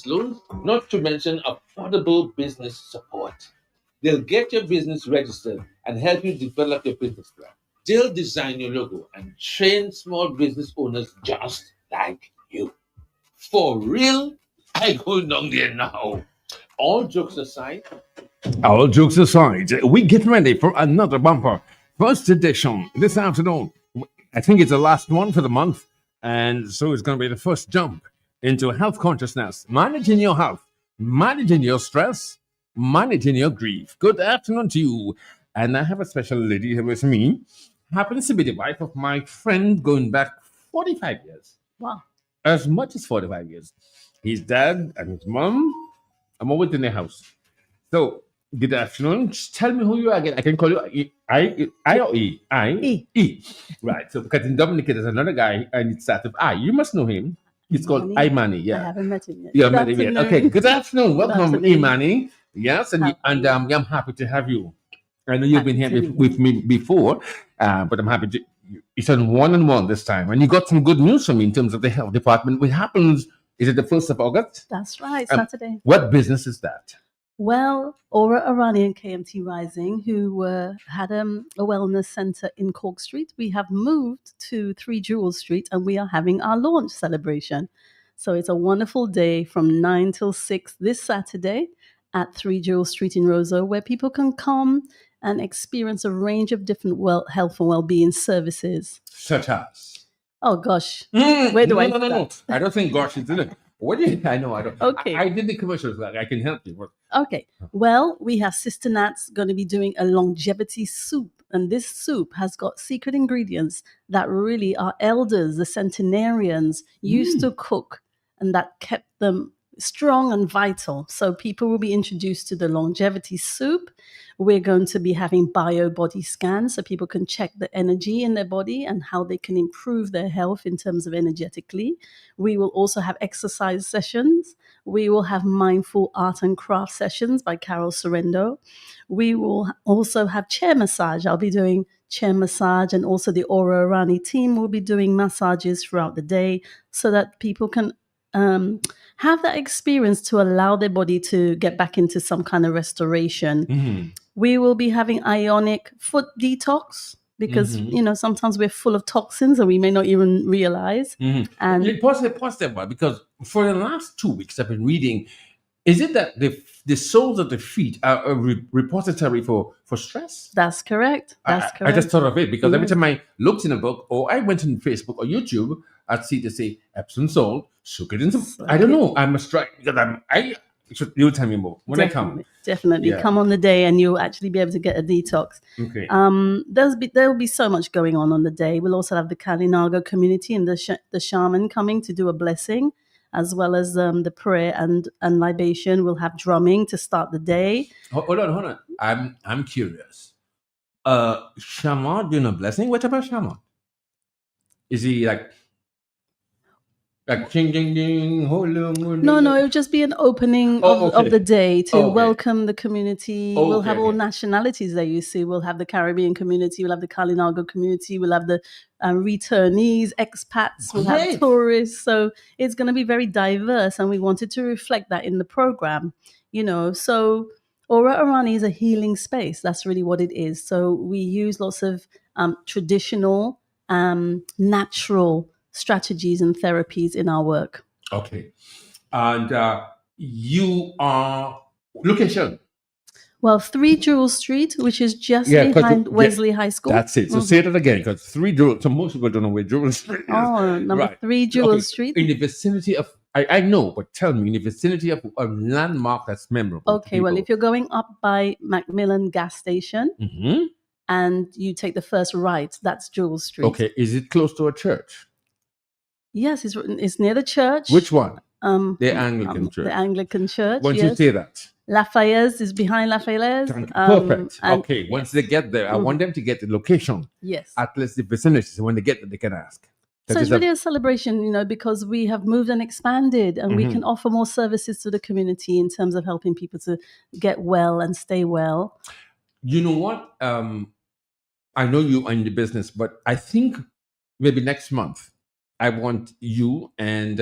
loans, not to mention affordable business support. They'll get your business registered and help you develop your business plan. They'll design your logo and train small business owners just like you. For real, I go down there now. All jokes aside, All jokes aside, we get ready for another bumper. First edition this afternoon. I think it's the last one for the month. And so it's going to be the first jump into health consciousness, managing your health, managing your stress, managing your grief. Good afternoon to you. And I have a special lady here with me. Happens to be the wife of my friend going back 45 years. Wow. As much as 45 years. His dad and his mom. I'm always in their house. So, good afternoon. Just tell me who you are again. I can call you I or E? E. Right. So, because in Dominican, there's another guy and it starts with I. You must know him. It's called Imani. I Yeah. haven't met him yet. You Good haven't met him yet. afternoon. Okay. Good afternoon. Welcome, afternoon. Imani. Yes. And I'm happy to have you. I know you've been here Happy to be with me before, but I'm happy to. It's on one-on-one this time. And you got some good news for me in terms of the health department. What happens? Is it the 1st of August? That's right, Saturday. What business is that? Well, Aura Arani and KMT Rising, who had a wellness center in Cork Street, we have moved to 3 Jewel Street and we are having our launch celebration. So it's a wonderful day from 9 till 6 this Saturday at 3 Jewel Street in Roseau, where people can come and experience a range of different health and well-being services. Such as? Oh, gosh. Where do I No. I don't think gosh is in it. What do you? I know. I don't. Okay. I did the commercials. Like I can help you. Okay. Well, we have Sister Nat's going to be doing a longevity soup. And this soup has got secret ingredients that really our elders, the centenarians, used to cook and that kept them strong and vital. So people will be introduced to the longevity soup. We're going to be having bio body scans so people can check the energy in their body and how they can improve their health in terms of energetically. We will also have exercise sessions. We will have mindful art and craft sessions by Carol Sorrento. We will also have chair massage. I'll be doing chair massage, and also the Aura Arani team will be doing massages throughout the day so that people can have that experience to allow their body to get back into some kind of restoration. We will be having ionic foot detox because, sometimes we're full of toxins and we may not even realize. And pause there, because for the last 2 weeks I've been reading. Is it that the soles of the feet are a repository for stress? That's correct. That's correct. I just thought of it because every time I looked in a book or I went on Facebook or YouTube, I'd see to say Epsom salt, soak it in some. I don't know. I must try because you'll tell me more when I come. Definitely come on the day and you'll actually be able to get a detox. Okay. There will be so much going on the day. We'll also have the Kalinago community and the shaman coming to do a blessing, as well as the prayer and libation. We'll have drumming to start the day. Hold on. I'm curious. Shaman doing a blessing? What about shaman? Is he like ching ding ding? No, it would just be an opening of the day to welcome the community. We'll have all nationalities there, you see. We'll have the Caribbean community, we'll have the Kalinago community, we'll have the returnees, expats, we'll have tourists. So it's going to be very diverse, and we wanted to reflect that in the program, So Aura Arani is a healing space. That's really what it is. So we use lots of traditional, natural strategies and therapies in our work. Okay. And you are location? Well, 3 Jewel Street, which is just behind Wesley High School. That's it. So say that again, because 3 Jewel. So most people don't know where Jewel Street is. Oh, number 3 Jewel Street. In the vicinity of, I know, but tell me, in the vicinity of a landmark that's memorable. Okay, well, if you're going up by Macmillan gas station and you take the first right, that's Jewel Street. Okay, is it close to a church? Yes, it's near the church. Which one? The Anglican Church. The Anglican Church. Once you say that. Lafayette is behind Lafayette. Perfect. Okay, once they get there, I want them to get the location. Yes. At least the vicinity. So when they get there, they can ask. So it's really a celebration, because we have moved and expanded, and we can offer more services to the community in terms of helping people to get well and stay well. You know what? I know you are in the business, but I think maybe next month, I want you and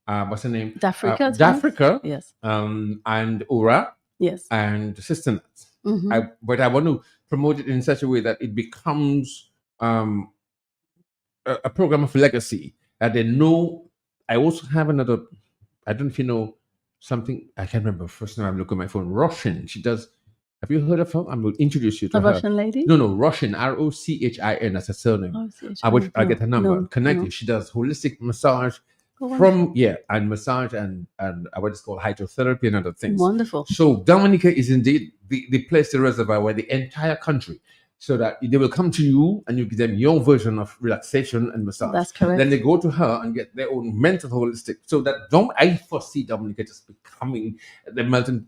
what's her name? Dafrica, Dafrica, yes, and Ura yes. and Sister Nuts. Hmm. But I want to promote it in such a way that it becomes a program of legacy that they know. I also have another. I don't know if you know something. I can't remember. First time I'm looking at my phone. Russian. She does. Have you heard of her? I will introduce you to A her. Russian lady? No, Russian. Rochin. That's a surname. Oh, CHI. I'll get her number. No, Connect no. you. She does holistic massage Oh, from and massage and what is called hydrotherapy and other things. wonderful. So Dominica is indeed the place, the reservoir where the entire country, so that they will come to you and you give them your version of relaxation and massage. That's correct. Then they go to her and get their own mental holistic. So that I foresee Dominica just becoming the melting.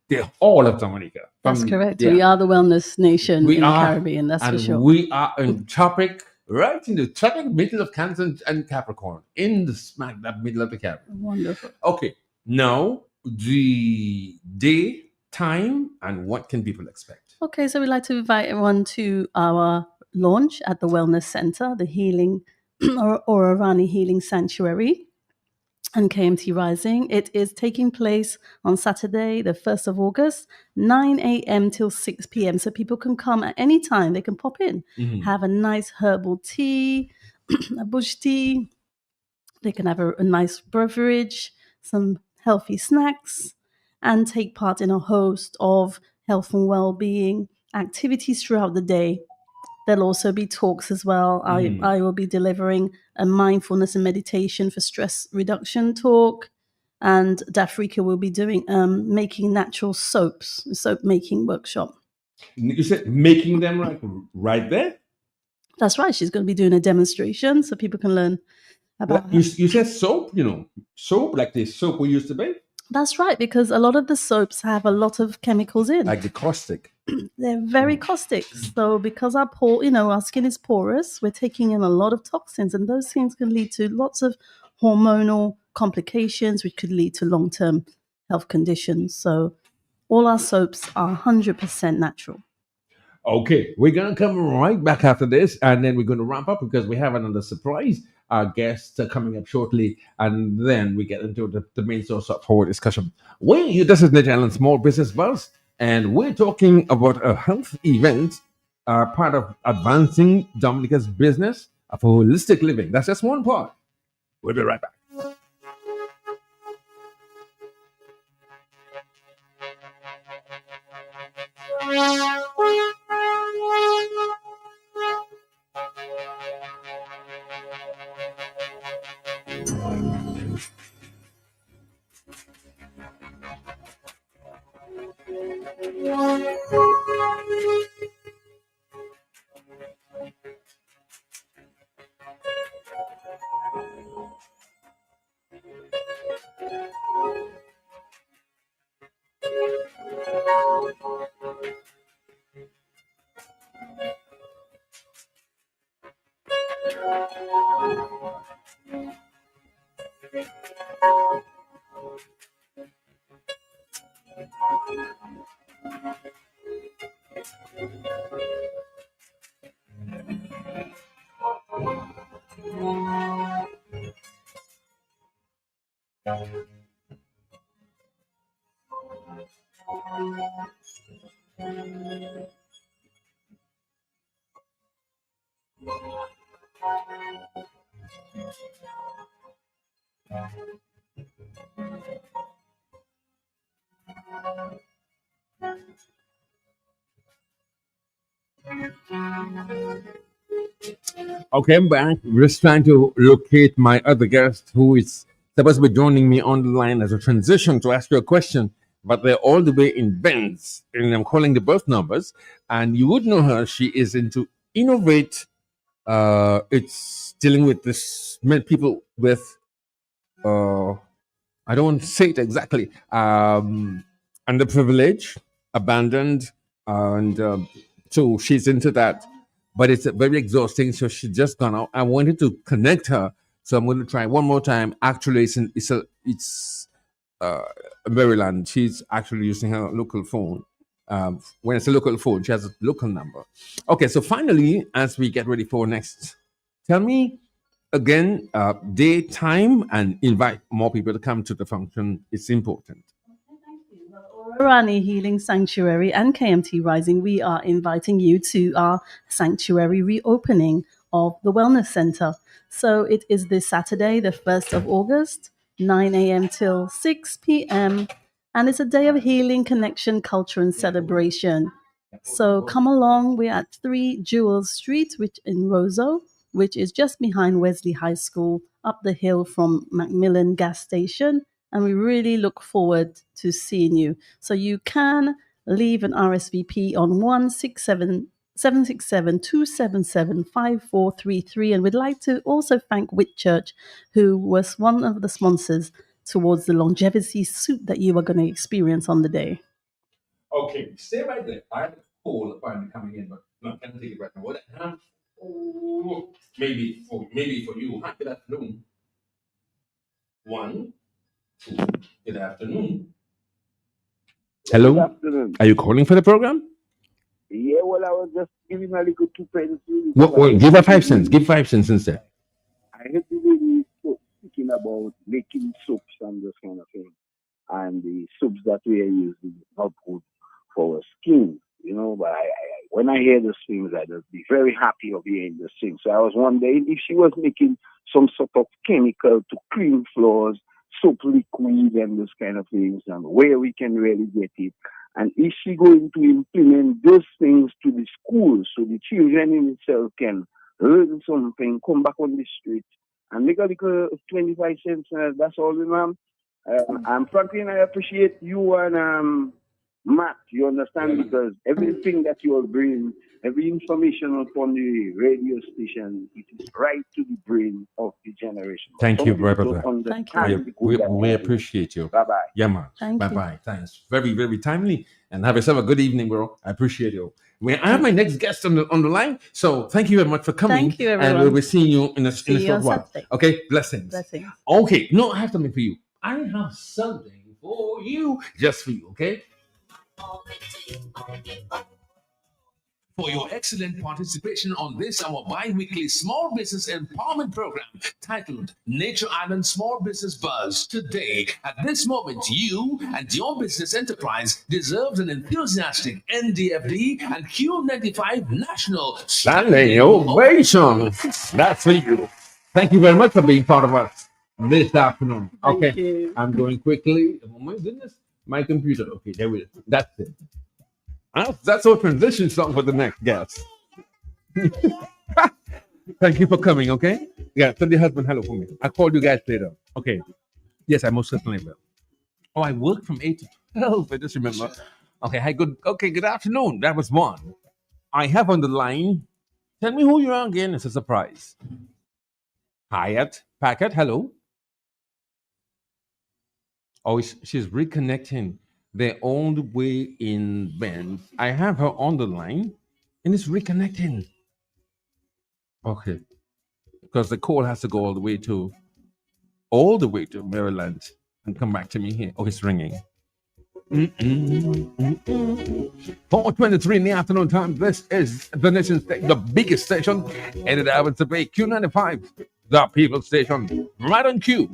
They're all of Dominica. That's correct. We are the wellness nation in the Caribbean. That's for sure. We are in tropic, right in the tropic middle of Cancer and Capricorn, in the smack that middle of the Caribbean. Wonderful. Okay, now the day, time, and what can people expect? Okay, so we'd like to invite everyone to our launch at the Wellness Center, the Healing or Orani Healing Sanctuary and KMT Rising. It is taking place on Saturday, the 1st of August, 9 a.m. till 6 p.m. So people can come at any time. They can pop in, have a nice herbal tea, a bush tea. They can have a nice beverage, some healthy snacks, and take part in a host of health and well-being activities throughout the day. There'll also be talks as well. I will be delivering a mindfulness and meditation for stress reduction talk. And Dafrika will be doing making natural soaps, a soap making workshop. You said making them right there? That's right. She's going to be doing a demonstration so people can learn about you said soap, soap like the soap we used to make? That's right, because a lot of the soaps have a lot of chemicals in. Like the caustic. They're very caustic. So because our skin is porous, we're taking in a lot of toxins, and those things can lead to lots of hormonal complications, which could lead to long-term health conditions. So all our soaps are 100% natural. Okay, we're going to come right back after this, and then we're going to wrap up because we have another surprise. Our guests are coming up shortly, and then we get into the main source of our discussion. This is Nick Allen, Small Business Buzz, and we're talking about a health event, part of advancing Dominica's business of holistic living. That's just one part. We'll be right back. Okay, I'm back. Just trying to locate my other guest who is supposed to be joining me on the line as a transition to ask you a question, but they're all the way in Benz, and I'm calling the birth numbers. And you would know her. She is into innovate. It's dealing with this people with. I don't want to say it exactly. Underprivileged, abandoned, and so she's into that. But it's very exhausting. So she's just gone out. I wanted to connect her, so I'm going to try one more time. Actually, it's Maryland. She's actually using her local phone. When it's a local phone, she has a local number. Okay, so finally, as we get ready for next, tell me again, daytime, and invite more people to come to the function. It's important. Rani Healing Sanctuary and KMT Rising, we are inviting you to our sanctuary reopening of the Wellness Center. So it is this Saturday, the 1st of August, 9 a.m. till 6 p.m. And it's a day of healing, connection, culture, and celebration. So come along. We're at 3 Jewel Street, which in Roseau, which is just behind Wesley High School, up the hill from Macmillan Gas Station. And we really look forward to seeing you. So you can leave an RSVP on 167-277-5433. And we'd like to also thank Whitchurch, who was one of the sponsors towards the longevity soup that you are going to experience on the day. Okay, stay right there. I have a call apparently coming in, but no, I can't take it right now. What I have, maybe for you. Hi, good afternoon. 1, 2, good afternoon. Good Hello, afternoon. are you calling for the program? Yeah, well, I was just giving a little 2 pence. Well, give her 5 cents. Give 5 cents instead. I heard the lady speaking about making soaps and this kind of thing. And the soaps that we are using is not good for our skin, But when I hear those things, I just be very happy of hearing those things. So I was wondering if she was making some sort of chemical to clean floors, soap liquid and those kind of things, and where we can really get it. And is she going to implement those things to the schools so the children in itself can learn something, come back on the street, and make a little 25 cents? That's all, ma'am. And Franklin, I appreciate you and Matt, you understand, because everything that you are bringing, every information upon the radio station, it is right to the brain of the generation. Thank Some you, people brother. don't Thank you. understand the good We that they do. appreciate you. Bye-bye. Yeah, man. Thank Bye you. bye. Thanks. Very, very timely. And have yourself a good evening, bro. I appreciate you. I have my next guest on the line. So thank you very much for coming. Thank you, And everyone. we'll be seeing you in a See you short on while. Saturday. Okay, blessings. Blessings. Okay, no, I have something for you. I have something for you, just for you, okay? For your excellent participation on this, our bi-weekly small business empowerment program titled Nature Island Small Business Buzz. Today, at this moment, you and your business enterprise deserves an enthusiastic NDFD and Q95 national standing ovation. That's for you. Thank you very much for being part of us this afternoon. Thank Okay, you. I'm going quickly. Oh my goodness, my computer. Okay, there we go. That's it. That's our transition song for the next guest. Thank you for coming, okay? Yeah, tell your husband hello for me. I'll call you guys later. Okay. Yes, I most certainly will. Oh, I work from 8 to 12. I just remember. Okay, hi, good afternoon. That was one. I have on the line. Tell me who you are again. It's a surprise. Hyatt Packard, hello. Oh, she's reconnecting. They're all the way in Bend. I have her on the line and it's reconnecting. Okay. Because the call has to go all the way to Maryland and come back to me here. Oh, it's ringing. 4:23 in the afternoon time. This is the nation's the biggest station in the Davos Bay, Q95, the people station, right on Q.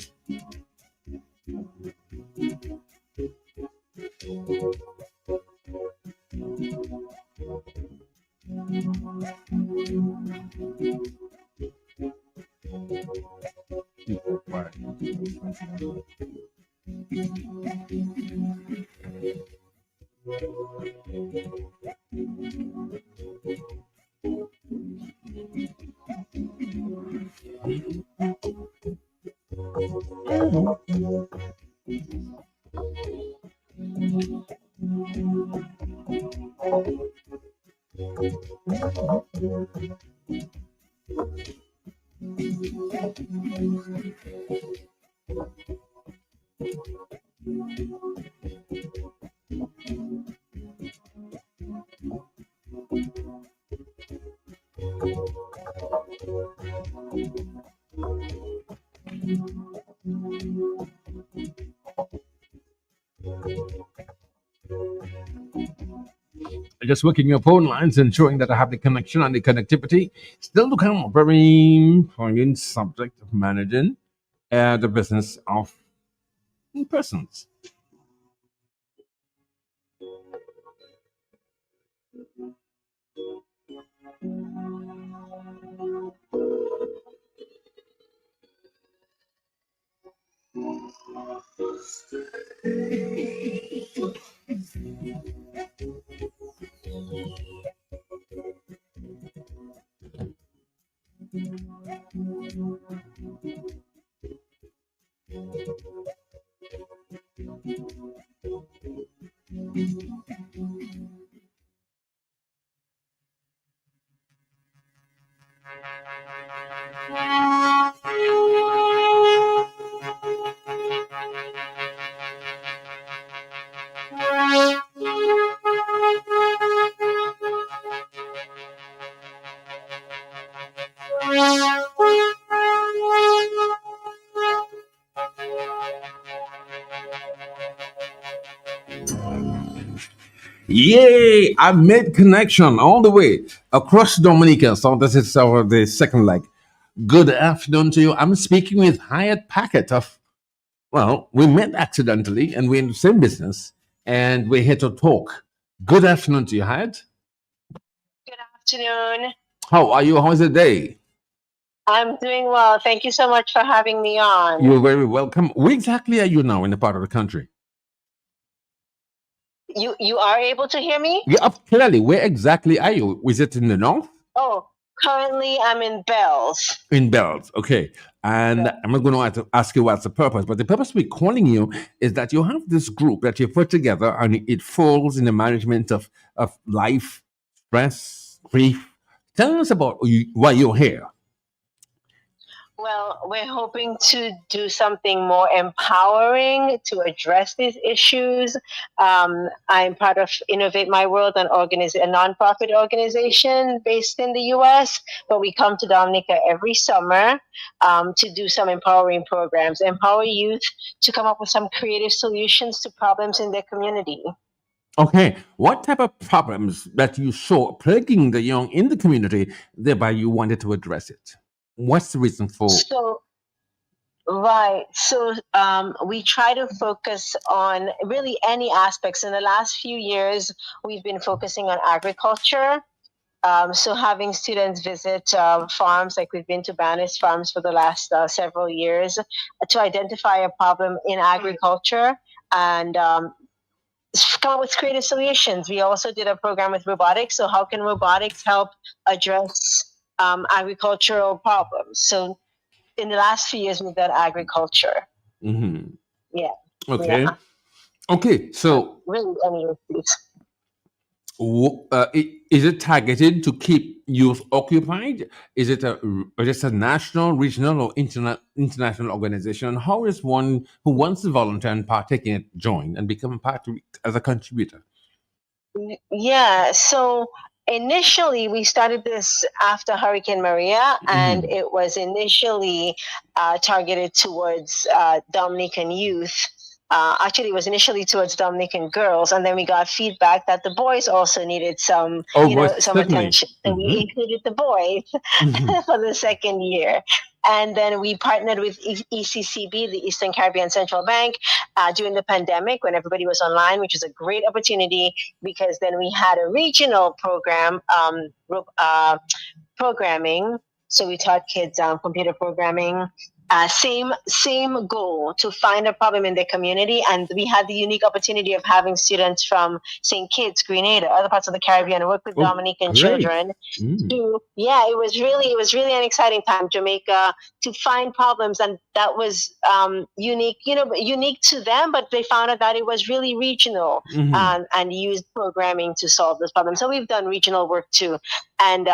just working your phone lines, ensuring that I have the connection and the connectivity. Still to come, a very poignant subject of managing the business of persons. Yay! I made connection all the way across Dominica. So this is our the second leg. Good afternoon to you. I'm speaking with Hyatt Packett of, well, we met accidentally and we're in the same business and we're here to talk. Good afternoon to you, Hyatt. Good afternoon. How are you? How's the day? I'm doing well. Thank you so much for having me on. You're very welcome. Where exactly are you now in the part of the country? You are able to hear me? Yeah, clearly. Where exactly are you? Is it in the north? Oh, currently I'm in Bells. In Bells, okay. And I'm not going to ask you what's the purpose, but the purpose we're calling you is that you have this group that you put together and it falls in the management of life, stress, grief. Tell us about why you're here. Well, we're hoping to do something more empowering to address these issues. I'm part of Innovate My World, a nonprofit organization based in the U.S., but we come to Dominica every summer to do some empowering programs, empower youth to come up with some creative solutions to problems in their community. Okay, what type of problems that you saw plaguing the young in the community, thereby you wanted to address it? What's the reason for? Right. So we try to focus on really any aspects. In the last few years, we've been focusing on agriculture. So having students visit farms, like we've been to Banis farms for the last several years, to identify a problem in agriculture and come up with creative solutions. We also did a program with robotics. So how can robotics help address agricultural problems? So in the last few years, we've done agriculture. Mm-hmm. Yeah. Okay. Yeah. Okay. So, really, any issues. is it targeted to keep youth occupied? Is it just a national, regional, or international organization? How is one who wants to volunteer and partake in it join and become part of it as a contributor? Yeah. So initially, we started this after Hurricane Maria, and it was initially targeted towards Dominican youth. Actually, it was initially towards Dominican girls, and then we got feedback that the boys also needed some, some attention. And we included the boys for the second year. And then we partnered with ECCB, the Eastern Caribbean Central Bank, during the pandemic when everybody was online, which was a great opportunity because then we had a regional program, programming. So we taught kids computer programming. Same goal, to find a problem in their community, and we had the unique opportunity of having students from St. Kitts, Grenada, other parts of the Caribbean, work with Dominican children. It was really an exciting time. Jamaica, to find problems, and that was unique to them, but they found out that it was really regional and used programming to solve this problem. So we've done regional work too, and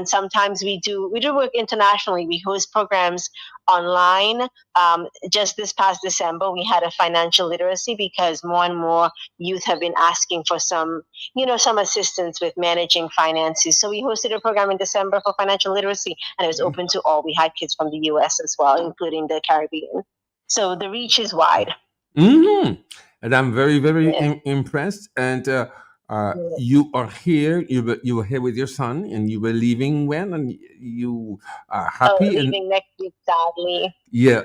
sometimes we do work internationally. We host programs online. Just this past December, we had a financial literacy because more and more youth have been asking for some assistance with managing finances. So we hosted a program in December for financial literacy, and it was open to all. We had kids from the US as well, including the Caribbean. So the reach is wide. And I'm very, very impressed. And You are here. You were here with your son, and you were leaving when, and you are Oh, happy. And leaving next week, sadly. yeah,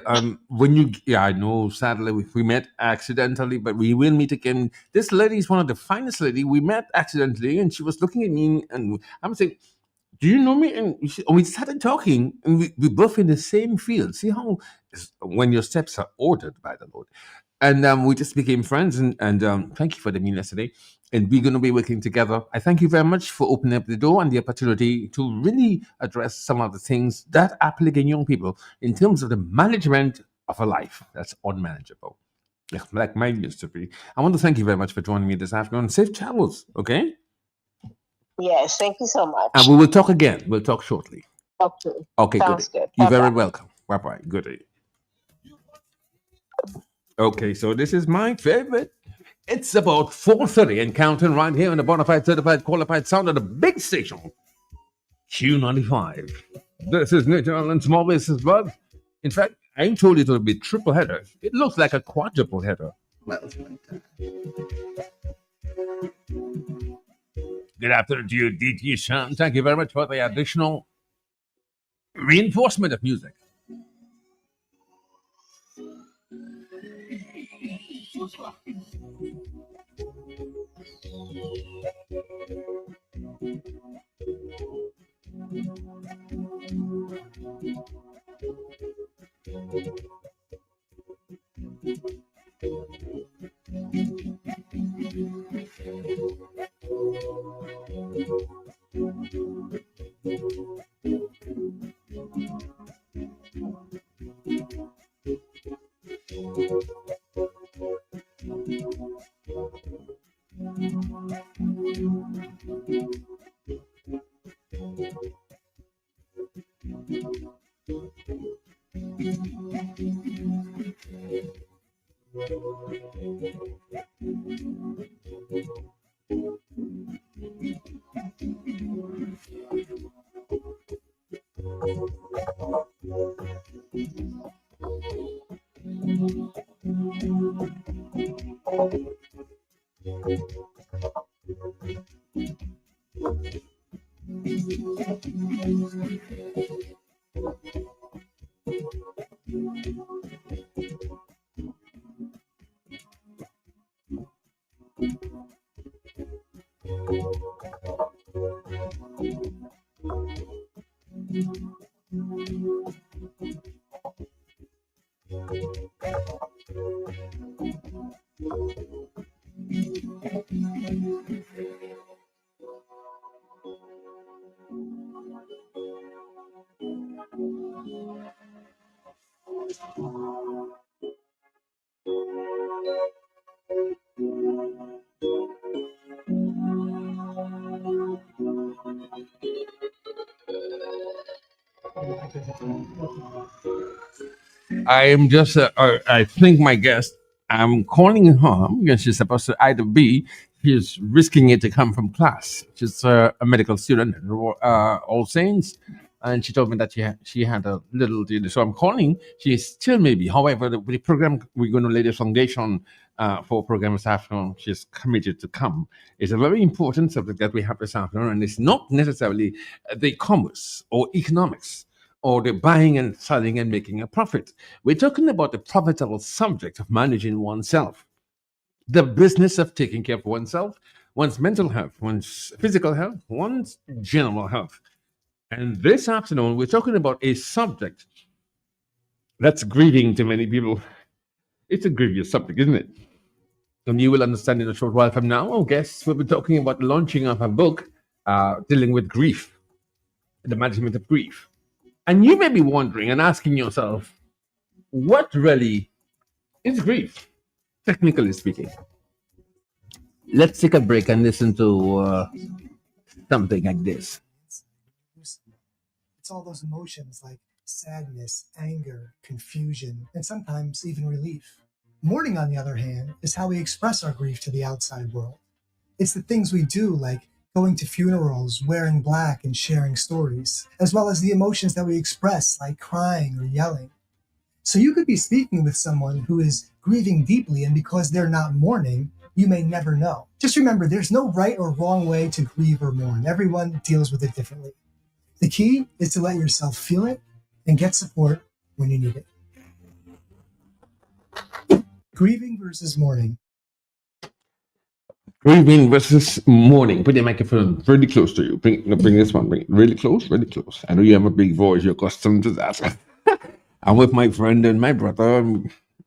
when you, yeah, I know. Sadly, we met accidentally, but we will meet again. This lady is one of the finest lady. We met accidentally, and she was looking at me, and I'm saying, "Do you know me?" And we started talking, and we both in the same field. See how when your steps are ordered by the Lord, and we just became friends. And thank you for the meal yesterday. And we're going to be working together. I thank you very much for opening up the door and the opportunity to really address some of the things that are plaguing young people in terms of the management of a life that's unmanageable, like mine used to be. I want to thank you very much for joining me this afternoon. Safe travels, okay? Yes, thank you so much. And we will talk again. We'll talk shortly. Okay, Okay, good. sounds good. You're very Bye-bye. welcome. Bye bye. Good day. Okay, so this is my favorite. It's about 4:30 and counting right here on the Bonafide Certified Qualified Sound of the big station, Q95. This is Nature and Small Business Bug. In fact, I ain't told you it will be triple header. It looks like a quadruple header. Well, good afternoon to you, DT Shan. Thank you very much for the additional reinforcement of music. I am just, I think my guest, I'm calling her home because she's supposed to either be, she's risking it to come from class. She's a medical student at All Saints. And she told me that she had a little deal. So I'm calling. She still may be. However, the program, we're going to lay the foundation for program this afternoon. She's committed to come. It's a very important subject that we have this afternoon. And it's not necessarily the commerce or economics or the buying and selling and making a profit. We're talking about the profitable subject of managing oneself, the business of taking care of oneself, one's mental health, one's physical health, one's general health. And this afternoon, we're talking about a subject that's grieving to many people. It's a grievous subject, isn't it? And you will understand in a short while from now. Our guests will be talking about the launching of a book dealing with grief, the management of grief. And you may be wondering and asking yourself, what really is grief, technically speaking? Let's take a break and listen to something like this. It's all those emotions like sadness, anger, confusion, and sometimes even relief. Mourning, on the other hand, is how we express our grief to the outside world. It's the things we do, like going to funerals, wearing black, and sharing stories, as well as the emotions that we express, like crying or yelling. So you could be speaking with someone who is grieving deeply, and because they're not mourning, you may never know. Just remember, there's no right or wrong way to grieve or mourn. Everyone deals with it differently. The key is to let yourself feel it and get support when you need it. Grieving versus mourning. Grieving versus mourning. Put the microphone really close to you. Bring this one. Bring it really close, really close. I know you have a big voice. You're accustomed to that. I'm with my friend and my brother.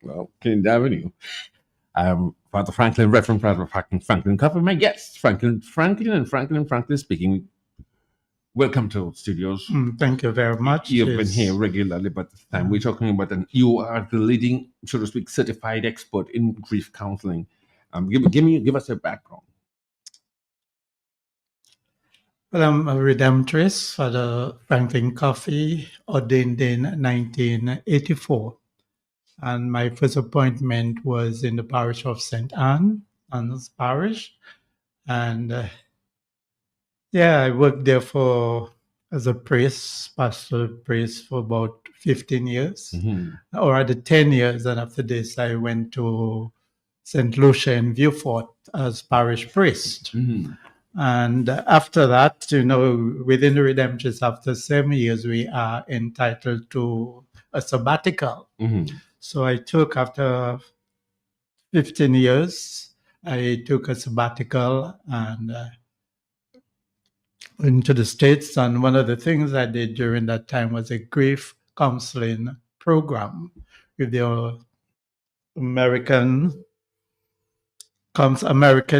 Well, Kennedy Avenue. Father Franklin, Reverend Father Franklin Cup, and my guest, Franklin speaking. Welcome to studios. Thank you very much. You've been here regularly, but this time we're talking about, and you are the leading, so to speak, certified expert in grief counseling. Give us a background. Well, I'm a Redemptorist, Father Franklin Coffey, ordained in 1984. And my first appointment was in the parish of St. Anne's Parish. And I worked there as a priest, pastoral priest, for about 15 years, or rather 10 years. And after this, I went to St. Lucia in Vieux-Fort as parish priest. And after that, within the Redemptorists, after 7 years, we are entitled to a sabbatical. So I took, after 15 years, I took a sabbatical and went to the States. And one of the things I did during that time was a grief counseling program with the American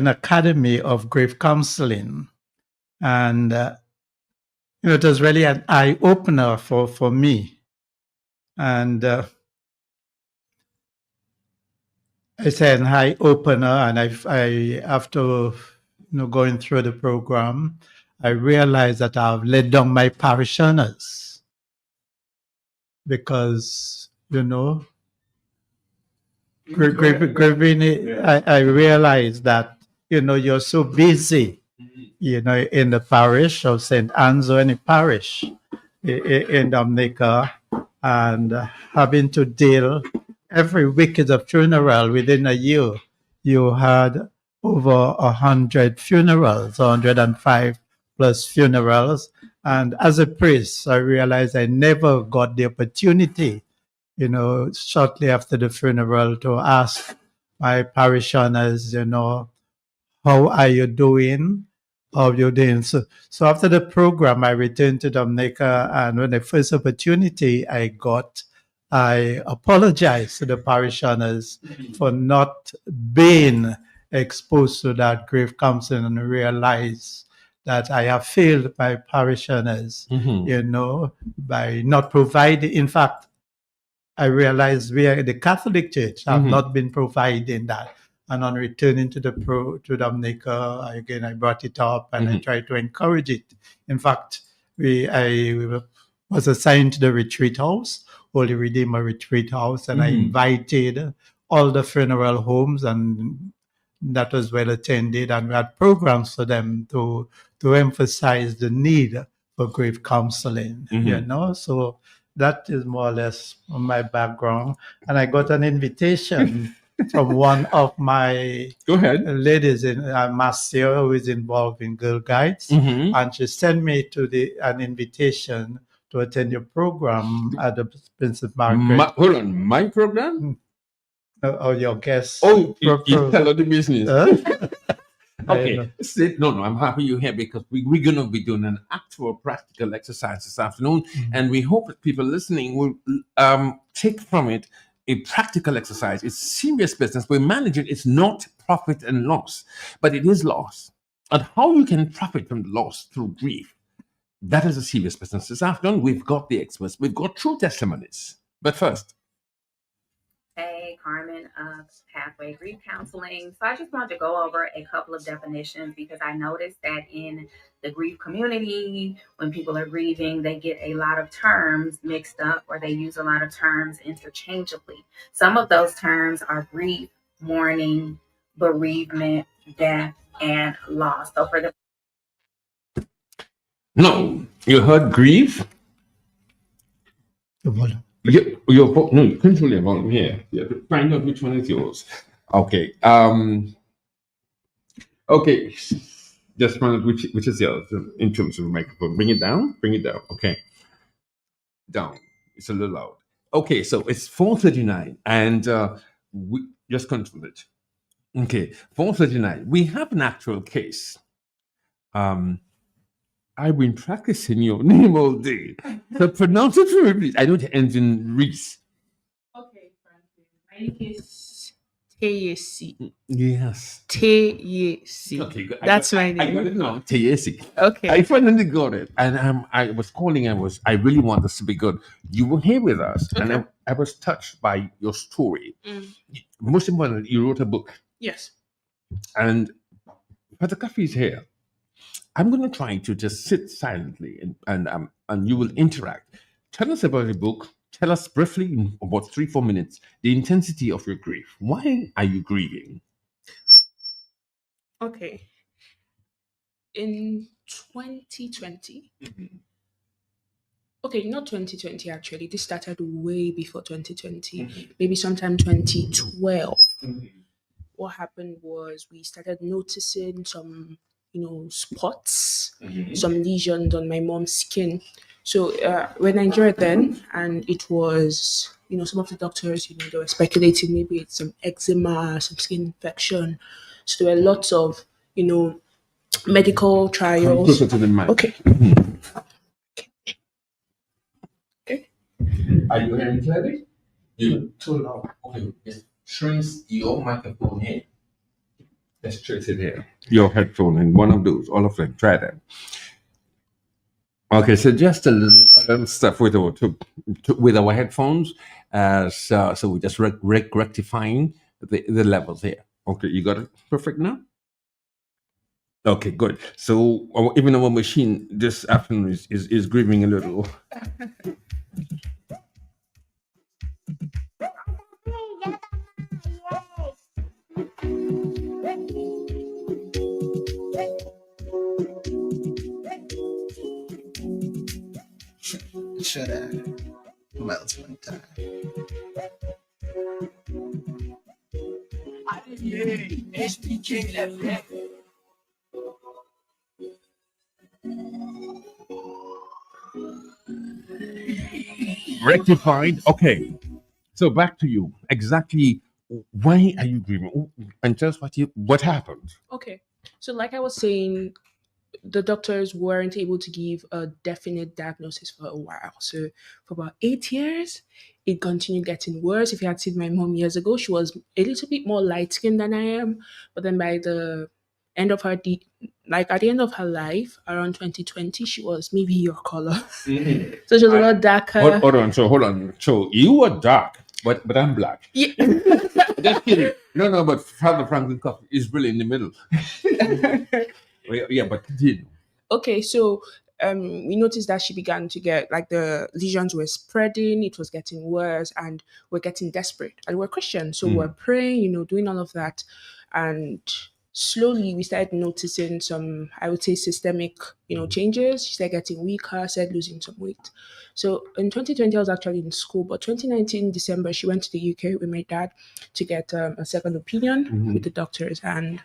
Academy of Grief Counseling. And it was really an eye-opener for me. And I said an eye-opener, and I after going through the program, I realized that I've let down my parishioners because, grieving, I realized that, you're so busy, in the parish of St. Anne's or any parish in Dominica, and having to deal every week is a funeral. Within a year, you had over 100 funerals, 105 plus funerals. And as a priest, I realized I never got the opportunity, shortly after the funeral, to ask my parishioners, how are you doing? How are you doing? So after the program, I returned to Dominica, and when the first opportunity I got, I apologize to the parishioners for not being exposed to that grief counseling, and realize that I have failed my parishioners, by not providing. In fact, I realized the Catholic Church have not been providing that. And on returning to Dominica, I brought it up and I tried to encourage it. In fact, I was assigned to the retreat house, Holy Redeemer Retreat House, and I invited all the funeral homes, and that was well attended, and we had programs for them to emphasize the need for grief counseling, So that is more or less my background. And I got an invitation from one of my ladies in Marcia, who is involved in Girl Guides, and she sent me an invitation to attend your program at the Princess Margaret. Hold on, my program? Your guest. Oh, you tell her the business. Okay. No, I'm happy you're here because we're going to be doing an actual practical exercise this afternoon, and we hope that people listening will take from it a practical exercise. It's serious business. We manage it. It's not profit and loss, but it is loss. And how you can profit from the loss through grief, that is a serious business. This afternoon, we've got the experts. We've got true testimonies. But first, Hey, Carmen of Pathway Grief Counseling. So I just wanted to go over a couple of definitions because I noticed that in the grief community, when people are grieving, they get a lot of terms mixed up, or they use a lot of terms interchangeably. Some of those terms are grief, mourning, bereavement, death, and loss. So for the no, you heard grief? You control your volume here. You have to find out which one is yours. Okay. Okay, just one which is yours in terms of microphone. Bring it down. Bring it down. Okay, down. It's a little loud. Okay, so it's 4:39, and we just control it. Okay, 4:39. We have an actual case. Um, I've been practicing your name all day. So pronounce it for me, please. I know it ends in Reese. Okay, Franklin. My name is Teyesi. Yes. Teyesi. Okay, good. That's my I got name. it now. Teyesi. Okay. I finally got it, and I was calling. I really want this to be good. You were here with us, and Okay. I was touched by your story. Mm. Most importantly, you wrote a book, Yes. and photography is here. I'm going to try to just sit silently, and you will interact. Tell us about the book. Tell us briefly, in about 3-4 minutes, the intensity of your grief. Why are you grieving? Okay. In 2020, okay, not 2020 actually. This started way before 2020, maybe sometime 2012. What happened was we started noticing some, spots, some lesions on my mom's skin. So we're Nigeria then, and it was, some of the doctors, they were speculating maybe it's some eczema, some skin infection. So there were lots of, medical Come trials. closer to the mic. Okay. Okay. Are you hearing clearly? You too loud. Okay, just trace your microphone here. Let's trace it here. Your headphone and one of those, all of them. Try them. Okay, so just a little stuff with with our headphones. So we're just rectifying the levels here. Okay, you got it perfect now. Okay, good. So even our machine this afternoon is grieving a little. Should I? Melts one time. Rectified. Okay. So back to you. Exactly why are you grieving? And tell us what happened. Okay. So like I was saying, the doctors weren't able to give a definite diagnosis for a while. So for about 8 years, it continued getting worse. If you had seen my mom years ago, she was a little bit more light skinned than I am. But then by the end of at the end of her life, around 2020, she was maybe your color. So she was a lot darker. Hold on. So you are dark, but I'm black. Yeah. Just kidding. No, but Father Franklin Coffee is really in the middle. Yeah, but continue. Okay, so we noticed that she began to get like the lesions were spreading, it was getting worse, and we're getting desperate. And we're Christians, so we're praying, doing all of that. And slowly we started noticing some, I would say, systemic, changes. She started getting weaker, started losing some weight. So in 2020, I was actually in school, but 2019, December, she went to the UK with my dad to get a second opinion with the doctors. And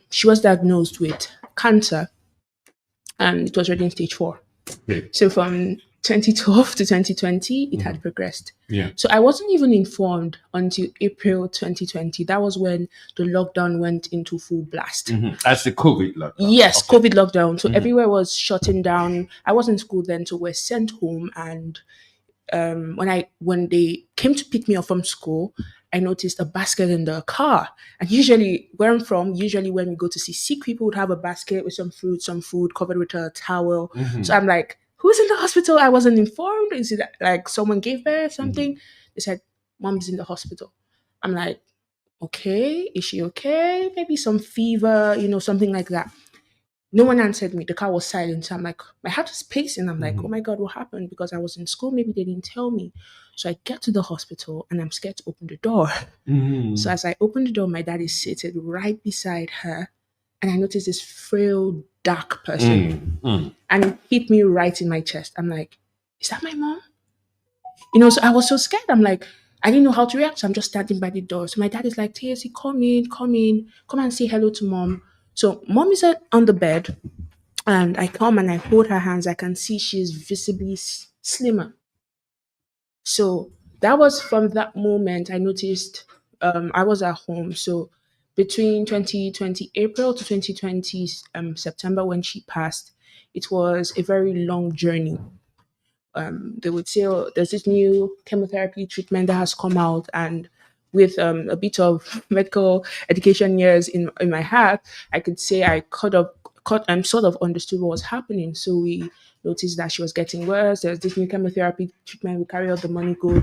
she was diagnosed with cancer, and it was already in stage 4. Okay. So from 2012 to 2020, it had progressed. Yeah. So I wasn't even informed until April 2020. That was when the lockdown went into full blast. That's the COVID lockdown. Yes, Okay. COVID lockdown. So everywhere was shutting down. I was in school then, so we're sent home. And when they came to pick me up from school, I noticed a basket in the car. And usually, where I'm from, when we go to see sick people, would have a basket with some fruit, some food covered with a towel. So I'm like, who's in the hospital? I wasn't informed. Is it like someone gave birth, something? They said, Mom's in the hospital. I'm like, okay, is she okay? Maybe some fever, something like that. No one answered me. The car was silent. So I'm like, my heart is pacing. I'm like, oh my God, what happened? Because I was in school. Maybe they didn't tell me. So I get to the hospital and I'm scared to open the door. So as I open the door, my dad is seated right beside her. And I noticed this frail, dark person. And it hit me right in my chest. I'm like, is that my mom? So I was so scared. I'm like, I didn't know how to react, so I'm just standing by the door. So my dad is like, Tacy, come in, come and say hello to mom. So mom is on the bed, and I come and I hold her hands. I can see she's visibly slimmer. So that was from that moment I noticed I was at home. So between 2020 April to 2020 September when she passed, it was a very long journey. They would say, oh, there's this new chemotherapy treatment that has come out, and with a bit of medical education years in my heart, I could say I caught and sort of understood what was happening. So we noticed that she was getting worse. There's this new chemotherapy treatment. We carry out the money, go,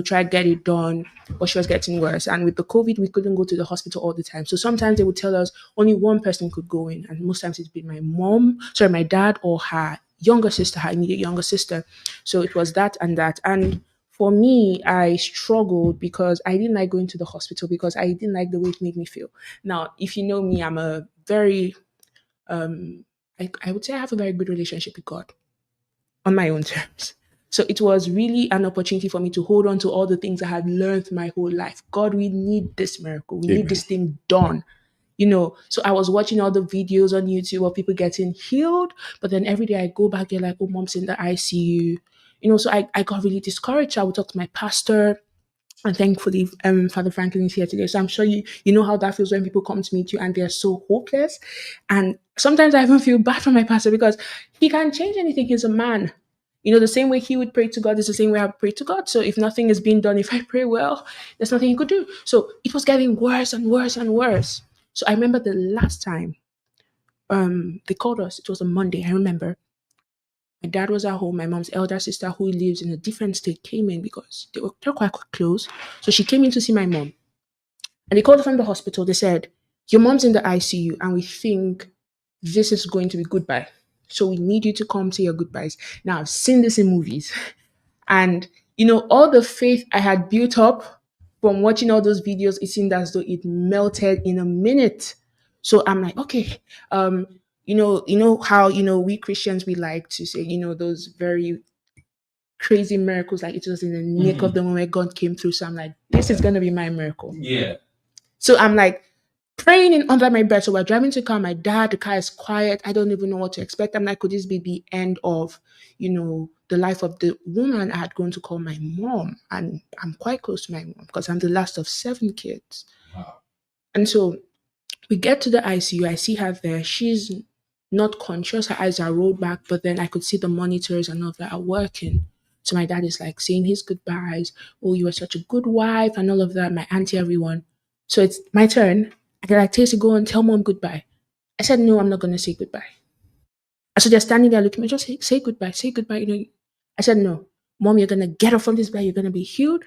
try to get it done, but she was getting worse. And with the COVID, we couldn't go to the hospital all the time. So sometimes they would tell us only one person could go in, and most times it's been my dad, or her younger sister, her immediate younger sister. So it was that and that. And for me, I struggled because I didn't like going to the hospital because I didn't like the way it made me feel. Now, if you know me, I'm a very, I would say I have a very good relationship with God on my own terms. So it was really an opportunity for me to hold on to all the things I had learned my whole life. God, we need this miracle. We need this thing done. So I was watching all the videos on YouTube of people getting healed, but then every day I go back, they're like, oh, mom's in the ICU. So I got really discouraged. I would talk to my pastor, and thankfully, Father Franklin is here today. So I'm sure you know how that feels when people come to meet you and they're so hopeless. And sometimes I even feel bad for my pastor because he can't change anything. He's a man. The same way he would pray to God is the same way I would pray to God. So if nothing is being done, if I pray well, there's nothing he could do. So it was getting worse and worse and worse. So I remember the last time they called us. It was a Monday. I remember my dad was at home. My mom's elder sister, who lives in a different state, came in because they're quite close. So she came in to see my mom. And they called her from the hospital. They said, your mom's in the ICU and we think this is going to be goodbye. So we need you to come say your goodbyes. Now, I've seen this in movies. And, all the faith I had built up from watching all those videos, it seemed as though it melted in a minute. So I'm like, okay, how, we Christians, we like to say, those very crazy miracles, like it was in the nick of the moment God came through. So I'm like, this is going to be my miracle. Yeah. So I'm like praying in under my breath. So we're driving to the car. My dad, the car is quiet. I don't even know what to expect. I'm like, could this be the end of, the life of the woman I had grown to call my mom? And I'm quite close to my mom because I'm the last of 7 kids. Wow. And so we get to the ICU. I see her there. She's not conscious. Her eyes are rolled back, but then I could see the monitors and all of that are working. So my dad is like saying his goodbyes. Oh, you were such a good wife and all of that. My auntie, everyone. So it's my turn. And they're like, Tacy, go and tell mom goodbye. I said, no, I'm not going to say goodbye. And so they're standing there looking at me, just say goodbye, say goodbye. I said, no, mom, you're going to get up from this bed. You're going to be healed.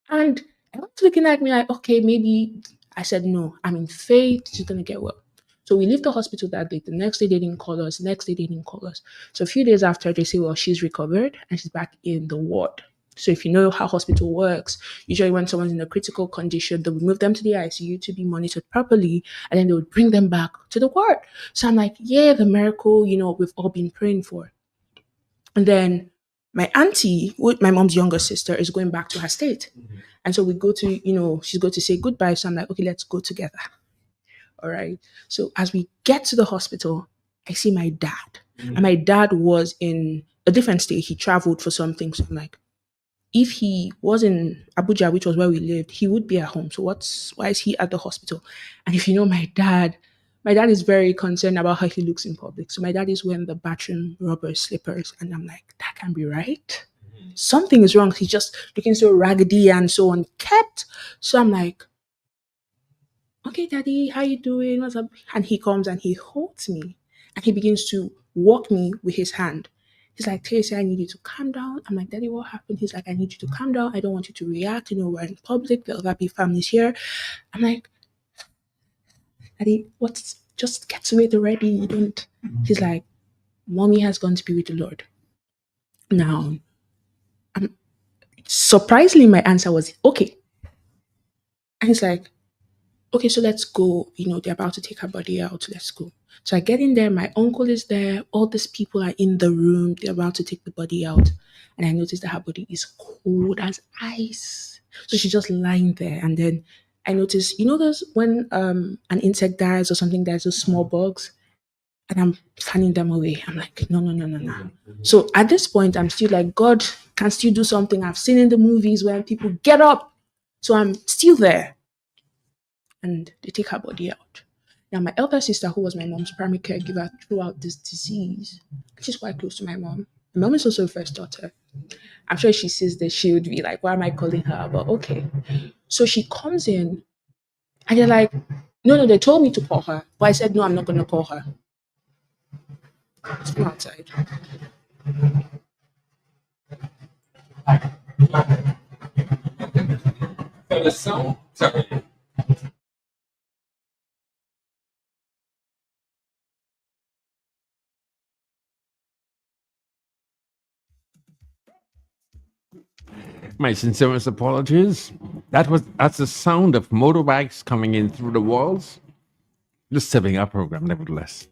And I was looking at me like, okay, maybe. I said, no, I'm in faith. She's going to get well. So we leave the hospital that day. The next day, they didn't call us. Next day, they didn't call us. So a few days after, they say, well, she's recovered and she's back in the ward. So if you know how hospital works, usually when someone's in a critical condition, they would move them to the ICU to be monitored properly, and then they would bring them back to the ward. So I'm like, yeah, the miracle, we've all been praying for. And then my auntie, my mom's younger sister, is going back to her state. Mm-hmm. And so we go to, she's going to say goodbye. So I'm like, okay, let's go together. All right. So as we get to the hospital, I see my dad. Mm-hmm. And my dad was in a different state. He traveled for something. So I'm like, if he was in Abuja, which was where we lived, he would be at home. So why is he at the hospital? And if you know my dad is very concerned about how he looks in public. So my dad is wearing the bathroom rubber slippers. And I'm like, that can't be right. Mm-hmm. Something is wrong. He's just looking so raggedy and so unkempt. So I'm like, okay, daddy, how you doing? What's up? And he comes and he holds me and he begins to walk me with his hand. He's like, Tacy, I need you to calm down. I'm like, Daddy, what happened? He's like, I need you to calm down. I don't want you to react. We're in public. There'll be families here. I'm like, Daddy, just get to it already. You don't. He's like, Mommy has gone to be with the Lord. Now, surprisingly, my answer was, okay. And he's like, okay, so let's go. They're about to take her body out. Let's go. So I get in there. My uncle is there. All these people are in the room. They're about to take the body out. And I notice that her body is cold as ice. So she's just lying there. And then I noticed, you know, those when an insect dies or something, there's those small bugs, and I'm fanning them away. I'm like, no, no, no, no, no. So at this point, I'm still like, God can still do something. I've seen in the movies where people get up. So I'm still there. And they take her body out. Now, my elder sister, who was my mom's primary caregiver throughout this disease, she's quite close to my mom. My mom is also a first daughter. I'm sure she sees this, she would be like, why am I calling her? But okay. So she comes in and they're like, no, they told me to call her. But I said, no, I'm not going to call her. Let's go outside. So the sound, sorry. My sincerest apologies. That's the sound of motorbikes coming in through the walls. Disturbing our program, nevertheless.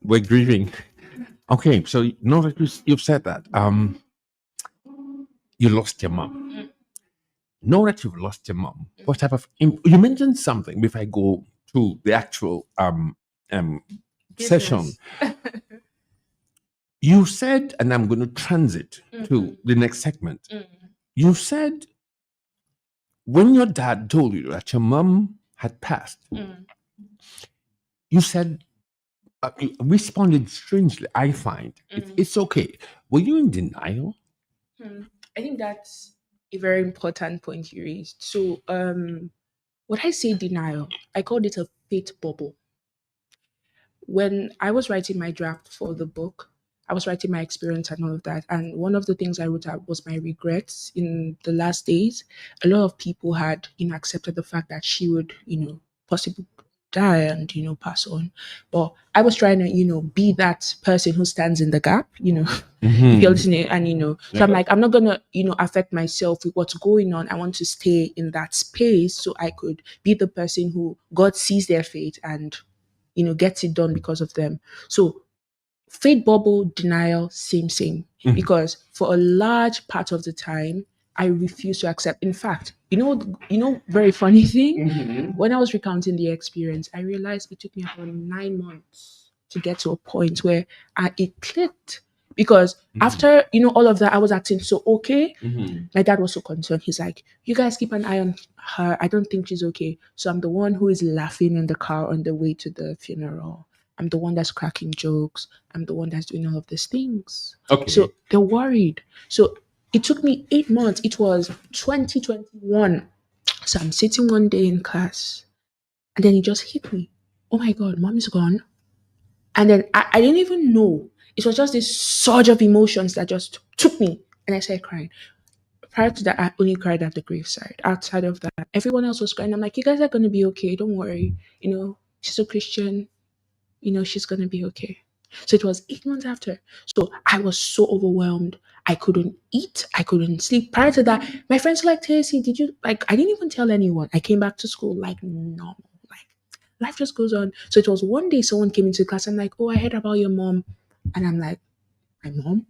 We're grieving. Okay, so now that you've said that, you lost your mom. Now that you've lost your mom, what type of you mentioned something before I go to the actual session. You said, and I'm going to transit to the next segment. You said when your dad told you that your mom had passed, you said, you responded strangely. I find it's okay. Were you in denial? I think that's a very important point you raised. So, when I say denial, I called it a fate bubble. When I was writing my draft for the book, I was writing my experience and all of that. And one of the things I wrote out was my regrets in the last days. A lot of people had, accepted the fact that she would, possibly die and, pass on. But I was trying to, be that person who stands in the gap, if you're listening and, so I'm like, I'm not going to, affect myself with what's going on. I want to stay in that space so I could be the person who God sees their fate and, gets it done because of them. So fate bubble, denial, same. Because for a large part of the time, I refuse to accept. In fact, very funny thing. When I was recounting the experience, I realized it took me about 9 months to get to a point where it clicked. Because after all of that, I was acting so okay. My dad was so concerned. He's like, "You guys keep an eye on her. I don't think she's okay." So I'm the one who is laughing in the car on the way to the funeral. I'm the one that's cracking jokes. I'm the one that's doing all of these things. Okay. So they're worried. So it took me 8 months. It was 2021. So I'm sitting one day in class and then it just hit me. Oh my God, mom is gone. And then I didn't even know. It was just this surge of emotions that just took me and I started crying. Prior to that, I only cried at the graveside. Outside of that, everyone else was crying. I'm like, you guys are going to be okay. Don't worry. She's a Christian. She's going to be okay. So it was 8 months after. So I was so overwhelmed. I couldn't eat. I couldn't sleep. Prior to that, my friends were like, Tracy, did you, I didn't even tell anyone. I came back to school like normal. Life just goes on. So it was one day someone came into class. I'm like, oh, I heard about your mom. And I'm like, my mom?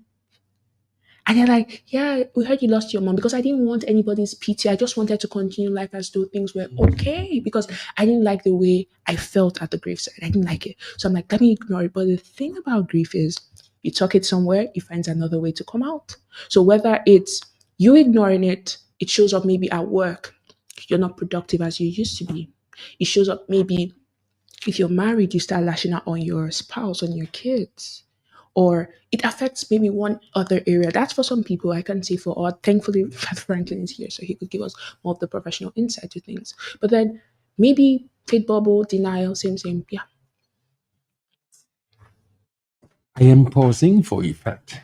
And they're like, yeah, we heard you lost your mom, because I didn't want anybody's pity. I just wanted to continue life as though things were okay, because I didn't like the way I felt at the graveside. I didn't like it. So I'm like, let me ignore it. But the thing about grief is you talk it somewhere, it finds another way to come out. So whether it's you ignoring it, it shows up maybe at work. You're not productive as you used to be. It shows up maybe if you're married, you start lashing out on your spouse, on your kids. Or it affects maybe one other area. That's for some people. I can say for all. Thankfully, Franklin is here, so he could give us more of the professional insight to things. But then maybe fate bubble, denial, same. Yeah. I am pausing for effect.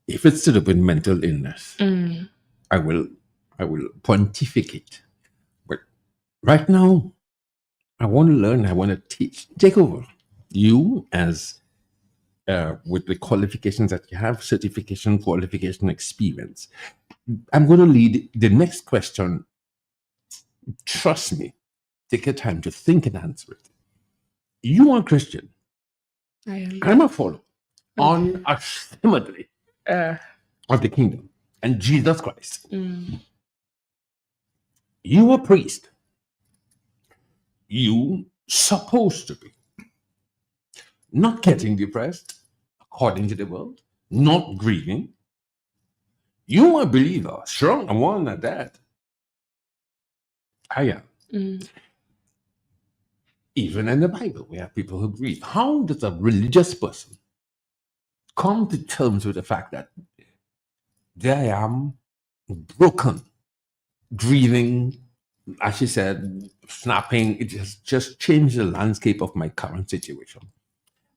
If it's to do with mental illness, I will pontificate. But right now, I want to learn. I want to teach. Take over. You as with the qualifications that you have, certification, qualification, experience. I'm going to lead the next question. Trust me. Take your time to think and answer it. You are Christian. I am. I'm a follower, unashamedly, of the kingdom. and Jesus Christ. Mm. You a priest. You supposed to be not getting depressed, according to the world, not grieving. You a believer, strong and one at that. I am. Mm. Even in the Bible, we have people who grieve. How does a religious person come to terms with the fact that there I am, broken, grieving, as she said, snapping? It has just changed the landscape of my current situation.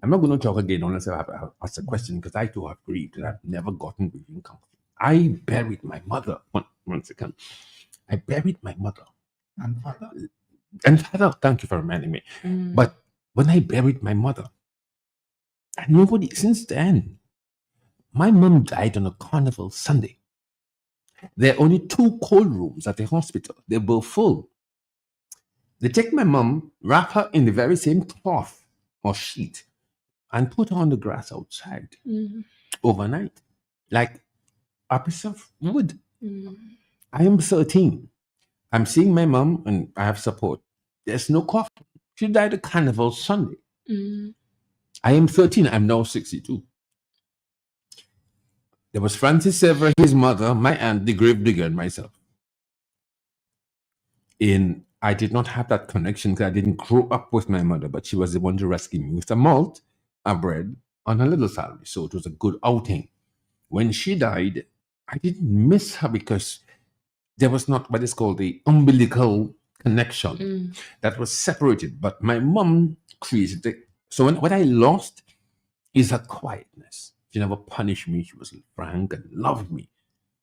I'm not going to talk again unless I have asked a question, because I too have grieved and I've never gotten grieving comfort. I buried my mother. One second. I buried my mother. And father. And father, thank you for reminding me. Mm. But when I buried my mother, and nobody since then, my mom died on a carnival Sunday. There are only 2 cold rooms at the hospital. They're both full. They take my mom, wrap her in the very same cloth or sheet, and put her on the grass outside Mm. overnight, like a piece of wood. Mm. I am 13. I'm seeing my mom and I have support. There's no coffin. She died at Carnival Sunday. Mm. I am 13. I'm now 62. There was Francis Sever, his mother, my aunt, the grave digger, and myself. I did not have that connection because I didn't grow up with my mother, but she was the one to rescue me with a malt, a bread, on a little salary. So it was a good outing. When she died, I didn't miss her because there was not what is called the umbilical connection Mm. that was separated. But my mom created it. So what I lost is her quietness. She never punished me. She was frank and loved me.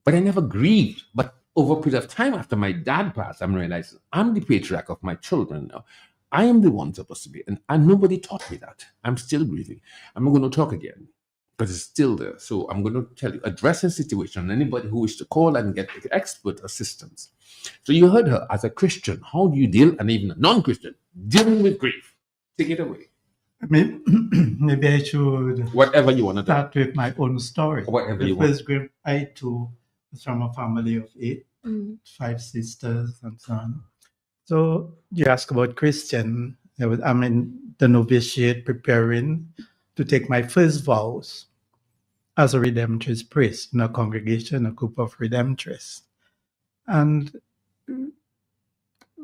But I never grieved. But over a period of time after my dad passed, I'm realizing I'm the patriarch of my children now. I am the one supposed to be. And nobody taught me that. I'm still grieving. I'm not going to talk again, but it's still there. So I'm going to tell you, address the situation. Anybody who wishes to call and get expert assistance. So you heard her as a Christian. How do you deal, and even a non-Christian, dealing with grief? Take it away. Maybe I should Whatever you want to do. start with my own story. Whatever The you want. first grief I too was from a family of 8, Mm. 5 sisters, and so on. So you ask about Christian. I'm in the novitiate preparing to take my first vows as a Redemptorist priest in a congregation, a group of Redemptorists. And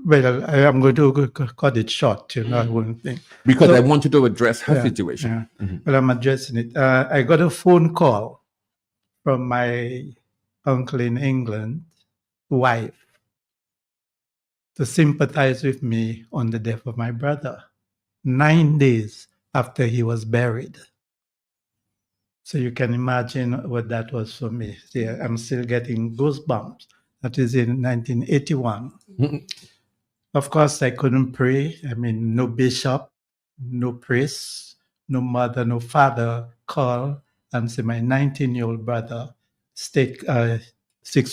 well, I'm going to cut it short, I wouldn't think. Because So- I wanted to address her Yeah, situation. yeah. Mhm. Well, I'm addressing it. I got a phone call from my uncle in England, wife, to sympathize with me on the death of my brother, 9 days after he was buried. So you can imagine what that was for me. See, I'm still getting goosebumps. That is in 1981. Mhm. Of course, I couldn't pray. I mean, no bishop, no priest, no mother, no father call and say, my 19-year-old brother, sixth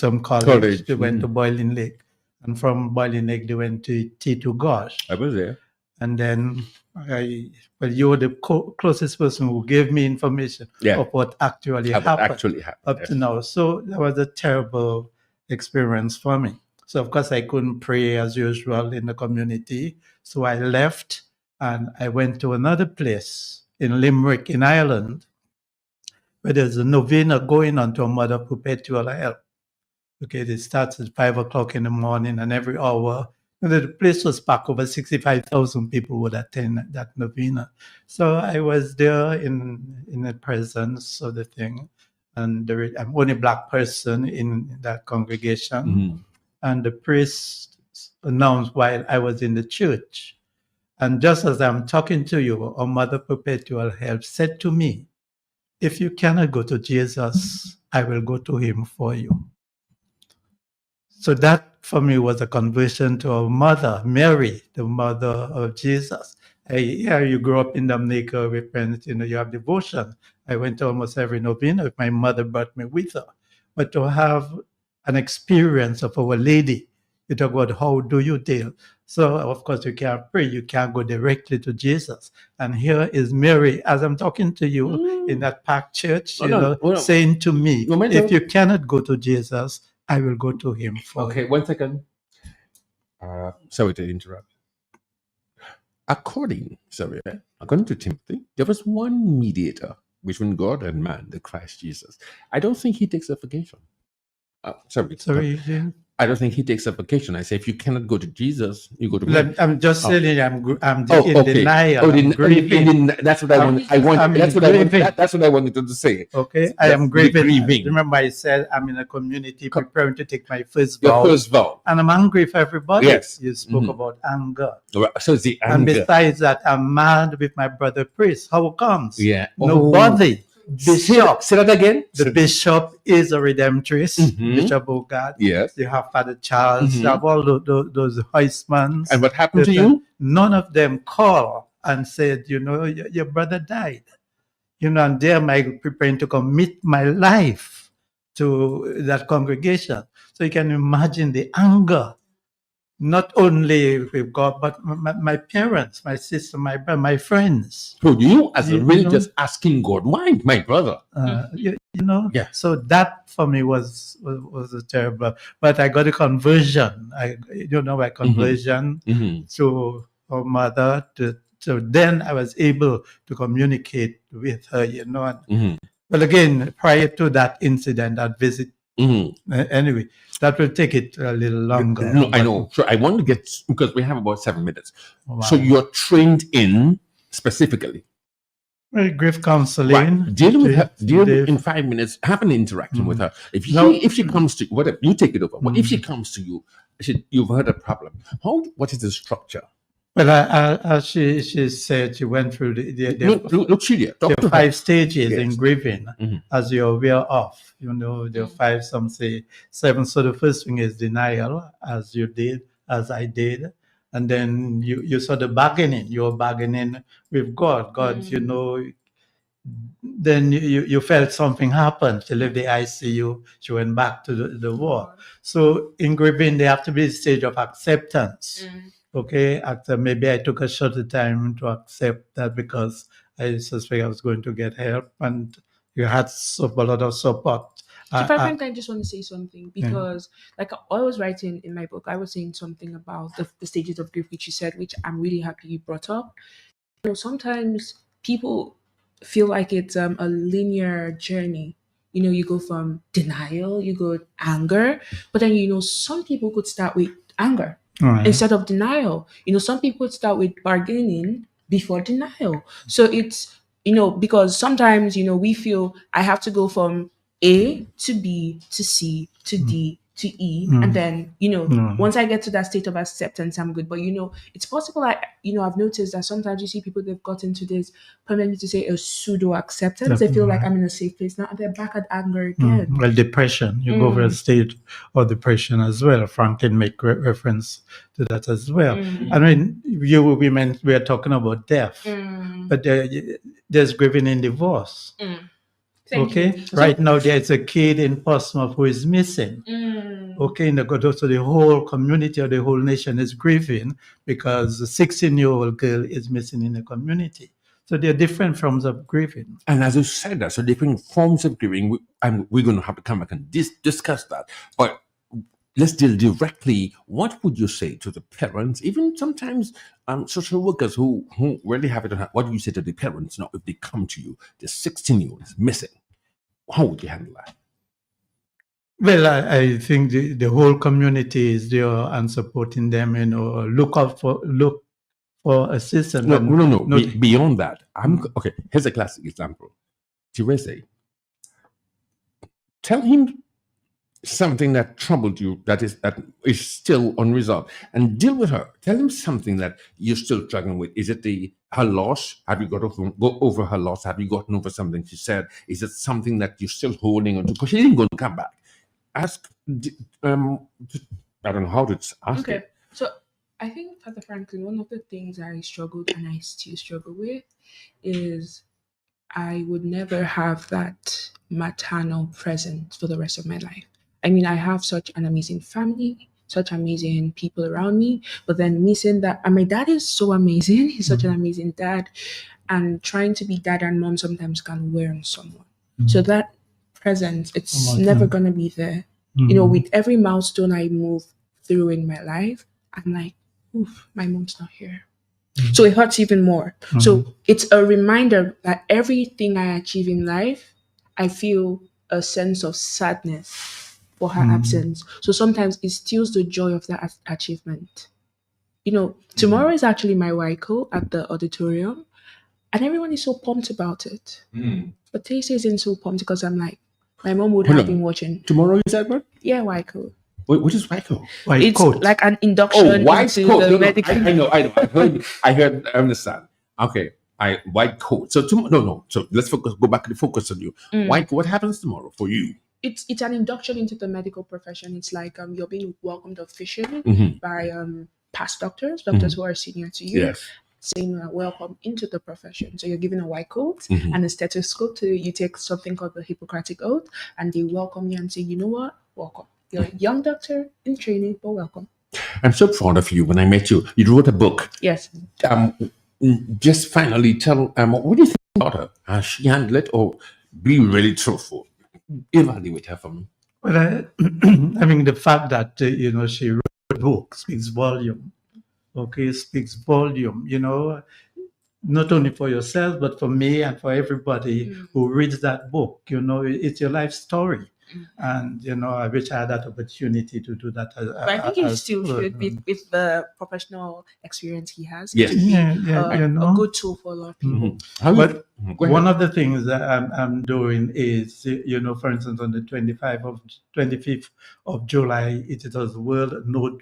form college. They went to Boiling Lake. And from Boiling Lake, they went to T2 Gosh. I was there. And then you were the closest person who gave me information Yeah. of what actually What happened actually happened. up to now. So that was a terrible experience for me. So of course I couldn't pray as usual in the community. So I left and I went to another place in Limerick in Ireland, where there's a novena going on to a Mother Perpetual Help. Okay, it starts at 5 o'clock in the morning, and every hour, the place was packed. Over 65,000 people would attend that novena. So I was there in the presence of the thing, and I'm only black person in that congregation. Mhm. And the priest announced while I was in the church. And just as I'm talking to you, our Mother Perpetual Help said to me, if you cannot go to Jesus, I will go to him for you. So that for me was a conversion to our mother, Mary, the mother of Jesus. You grew up in Dominica with parents, you have devotion. I went to almost every novena if my mother brought me with her. But to have an experience of Our Lady, You talk about how do you deal. So of course you can't pray. You can't go directly to Jesus. And here is Mary, as I'm talking to you in that packed church, Hold on, hold on. saying to me, Momento. if you cannot go to Jesus, I will go to him for Okay, you. 1 second. Sorry to interrupt. According to Timothy, there was one mediator between God and man, the Christ Jesus. I don't think he takes a vacation. Sorry, Eugene? I don't think he takes a vacation. I say, if you cannot go to Jesus, you go to me. I'm just Oh. saying I'm Oh, in okay. denial. Oh, I'm grieving. that's what I want. I'm That's what I want. grieving. That's what I wanted to say. Okay, I am The grieving. grieving. Remember, I said I'm in a community preparing to take my first Your vow, first vow. and I'm angry for everybody. Yes. You spoke Mhm. about anger. So it's the And anger. besides that, I'm mad with my brother priest. How comes? Yeah. Nobody. Bishop. Say that again. The bishop is a redemptress. Mhm. Bishop Bogart. Yes. You have Father Charles. Mhm. You have all those Heismans. And what happened to you? None of them call and said, your brother died. And there am I preparing to commit my life to that congregation. So you can imagine the anger, not only with God, but my parents, my sister, my brother, my friends. So you, as a You religious, know? asking God, why my brother? Yeah. So that for me was a terrible. But I got a conversion. My conversion Mhm. to her mother. So then I was able to communicate with her. And, Mhm. well, again, prior to that incident, that visit. Mhm. Anyway, that will take it a little longer. No, I know. So I want to get, because we have about 7 minutes. Wow. So you're trained in specifically. Well, grief counseling. Right. Deal with her. Deal Dave. in 5 minutes. Have an interaction with her. If No. she comes to whatever, you take it over. But if she comes to you, you've heard a problem. What is the structure? Well, she said she went through Look, Celia, talk to the her. 5 stages in Yes. grieving, Mhm. as you're aware of. There are 5, some say 7. So the first thing is denial, as you did, as I did. And then you saw the bargaining. You're bargaining with God. God, then you felt something happened. She left the ICU. She went back to the ward. So in grieving, there have to be a stage of acceptance. Okay, after maybe I took a shorter time to accept that because I suspect I was going to get help, and you had a lot of support. If I just want to say something because, like I was writing in my book, I was saying something about the stages of grief, which you said, which I'm really happy you brought up. Sometimes people feel like it's a linear journey. You go from denial, you go anger, but then some people could start with anger. Right. Instead of denial. Some people start with bargaining before denial. So it's, because sometimes, we feel I have to go from A to B to C to D to E. And then, once I get to that state of acceptance, I'm good. But, it's possible. I've noticed that sometimes you see people, they've gotten to this, permanently to say a pseudo acceptance. They feel like I'm in a safe place now, and they're back at anger again. Well, depression. You go over a state of depression as well. Frank can make reference to that as well. I mean, we are talking about death, but there's grieving in divorce. Okay, right now there's a kid in Portsmouth who is missing. Okay, so the whole community or the whole nation is grieving because a 16-year-old girl is missing in the community. So there are different forms of grieving. And as you said that, so different forms of grieving, we're going to have to come back and discuss that. But let's deal directly. What would you say to the parents, even sometimes social workers who really have it on hand? What do you say to the parents now if they come to you, the 16-year-old is missing? How would you handle that? Well, I think the whole community is there and supporting them, look for assistance. No. Beyond that, okay. Here's a classic example. Teresa, tell him something that troubled you that is still unresolved, and deal with her. Tell him something that you're still struggling with. Is it her loss? Have you go over her loss? Have you gotten over something she said? Is it something that you're still holding on to? Because she isn't going to come back. Ask. I don't know how to ask Okay, it. so I think, Father Franklin, one of the things I struggled and I still struggle with is I would never have that maternal presence for the rest of my life. I mean, I have such an amazing family. such amazing people around me. But then me saying that, and my dad is so amazing. He's such an amazing dad. And trying to be dad and mom sometimes can wear on someone. So that presence, it's never going to be there. You know, with every milestone I move through in my life, I'm like, oof, my mom's not here. So it hurts even more. So it's a reminder that everything I achieve in life, I feel a sense of sadness for her absence. So sometimes it steals the joy of that achievement. You know, tomorrow is actually my Waiko at the auditorium, and everyone is so pumped about it. But Tacy isn't so pumped because I'm like, my mom would have been watching. Tomorrow is that what? Yeah, Waiko. Wait, what is Waiko? White It's coat. like an induction White into coat. the No, medical. I know. I heard. I understand. Okay, white coat. So no. So let's go back to the focus on you. White. What happens tomorrow for you? It's an induction into the medical profession. It's like you're being welcomed officially by past doctors who are senior to you. Yes. Saying welcome into the profession. So you're given a white coat and a stethoscope you take something called the Hippocratic Oath, and they welcome you and say, you know what? Welcome. You're a young doctor in training, but welcome. I'm so proud of you. When I met you, you wrote a book. Yes. Just finally tell what do you think about her? Has she handled it, or be really truthful? Evaluate her for me. Well, I mean, the fact that, she wrote a book speaks volume. Okay, speaks volume, not only for yourself, but for me and for everybody who reads that book. It's your life story. And, I wish I had that opportunity to do that. But I think he still should, with the professional experience he has. Yes. It should be a good tool for a lot of people. But one of the things that I'm doing is, for instance, on the 25th of July, it is World No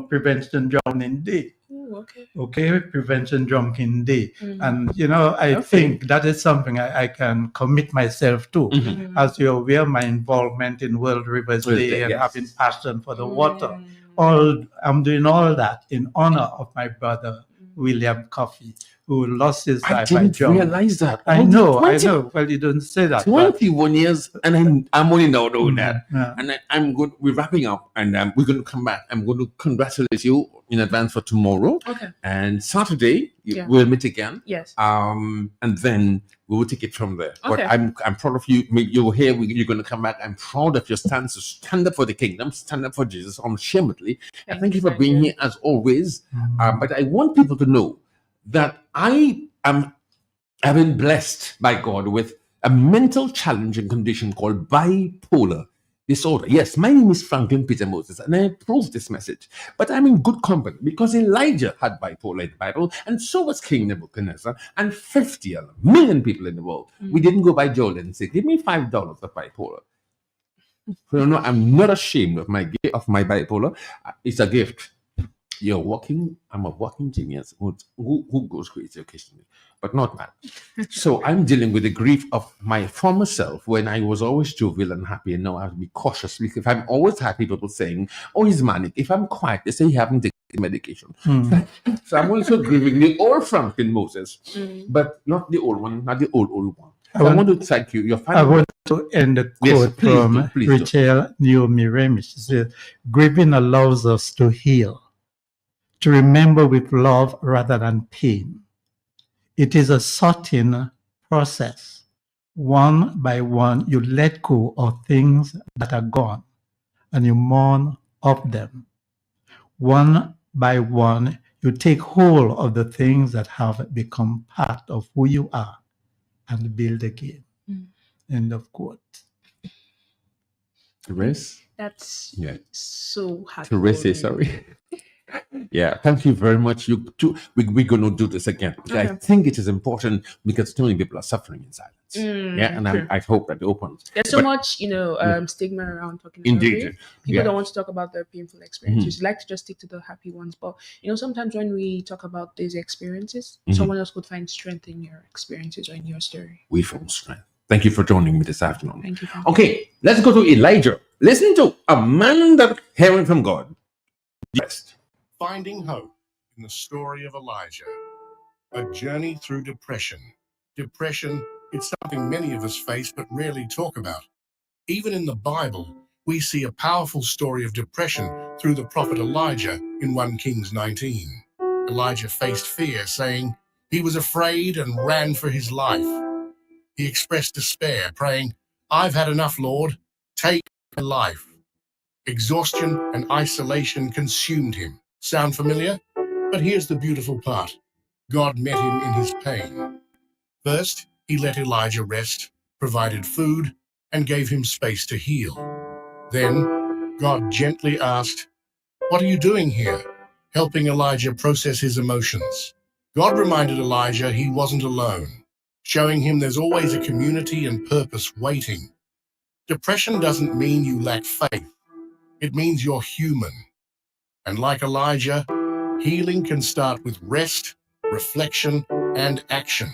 Prevention Drowning Day. Okay, Prevention Drowning Day. And, I think that is something I can commit myself to. As you're aware, my involvement in World Rivers Day and having passion for the water. I'm doing all that in honor of my brother, William Coffey, who lost his life. I didn't realize that. I know. Well, you don't say that. 21 years, and I'm only now doing that. Yeah. And I'm good. We're wrapping up, and we're going to come back. I'm going to congratulate you in advance for tomorrow. Okay. And Saturday, we'll meet again. Yes. And then we will take it from there. Okay. But I'm proud of you. You're here. You're going to come back. I'm proud of your stance to stand up for the kingdom, stand up for Jesus unashamedly. Thank you for being here as always. But I want people to know that I've been blessed by God with a mental challenging condition called bipolar disorder. Yes, my name is Franklin Peter Moses, and I approve this message. But I'm in good company because Elijah had bipolar in the Bible, and so was King Nebuchadnezzar, and 50 million people in the world. We didn't go by Joel and say, give me $5 of bipolar. So no, I'm not ashamed of my bipolar. It's a gift. I'm a walking genius who goes crazy occasionally, but not mad. So I'm dealing with the grief of my former self when I was always jovial and happy, and now I have to be cautious because if I'm always happy, people saying, oh, he's manic. If I'm quiet, they say you haven't taken medication. So I'm also grieving the old Franklin Moses, but not the old one, not the old one. So I want to thank you. I want to end the quote from Rachel Naomi Remish. She said, grieving allows us to heal, to remember with love rather than pain. It is a certain process. One by one, you let go of things that are gone and you mourn of them. One by one, you take hold of the things that have become part of who you are and build again. End of quote. Therese? That's so happy. Therese, sorry. Yeah, thank you very much. You too. We're going to do this again. Okay. I think it is important because too many people are suffering in silence. And I hope that opens. There's so much, stigma around talking about it. People don't want to talk about their painful experiences. Like to just stick to the happy ones. But sometimes when we talk about these experiences, someone else could find strength in your experiences or in your story. We found strength. Thank you for joining me this afternoon. Thank you. Okay, let's go to Elijah. Listen to a man that hearing from God. Yes. Finding hope in the story of Elijah. A journey through depression. Depression, it's something many of us face but rarely talk about. Even in the Bible, we see a powerful story of depression through the prophet Elijah in 1 Kings 19. Elijah faced fear, saying he was afraid and ran for his life. He expressed despair, praying, "I've had enough, Lord. Take my life." Exhaustion and isolation consumed him. Sound familiar? But here's the beautiful part. God met him in his pain. First, he let Elijah rest, provided food, and gave him space to heal. Then, God gently asked, "What are you doing here?" helping Elijah process his emotions. God reminded Elijah he wasn't alone, showing him there's always a community and purpose waiting. Depression doesn't mean you lack faith. It means you're human. And like Elijah, healing can start with rest, reflection, and action.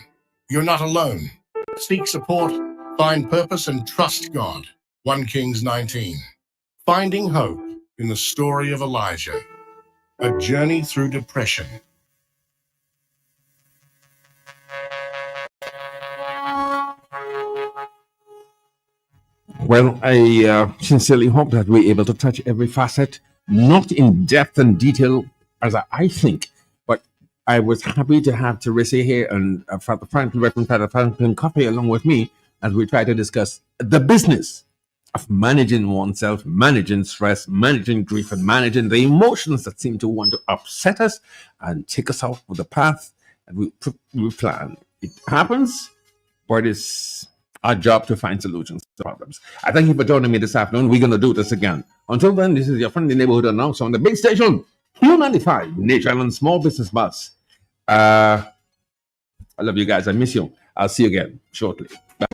You're not alone. Seek support, find purpose, and trust God. 1 Kings 19. Finding hope in the story of Elijah. A journey through depression. Well, I sincerely hope that we're able to touch every facet, not in depth and detail as I think, but I was happy to have Teresa here and Father Franklin, Reverend Father Franklin Coffey along with me as we try to discuss the business of managing oneself, managing stress, managing grief, and managing the emotions that seem to want to upset us and take us off of the path that we plan. It happens, but it's our job to find solutions to problems. I thank you for joining me this afternoon. We're going to do this again. Until then, this is your friendly neighborhood announcer on the big station, Q95, Nature Island Small Business Bus. I love you guys. I miss you. I'll see you again shortly. Bye.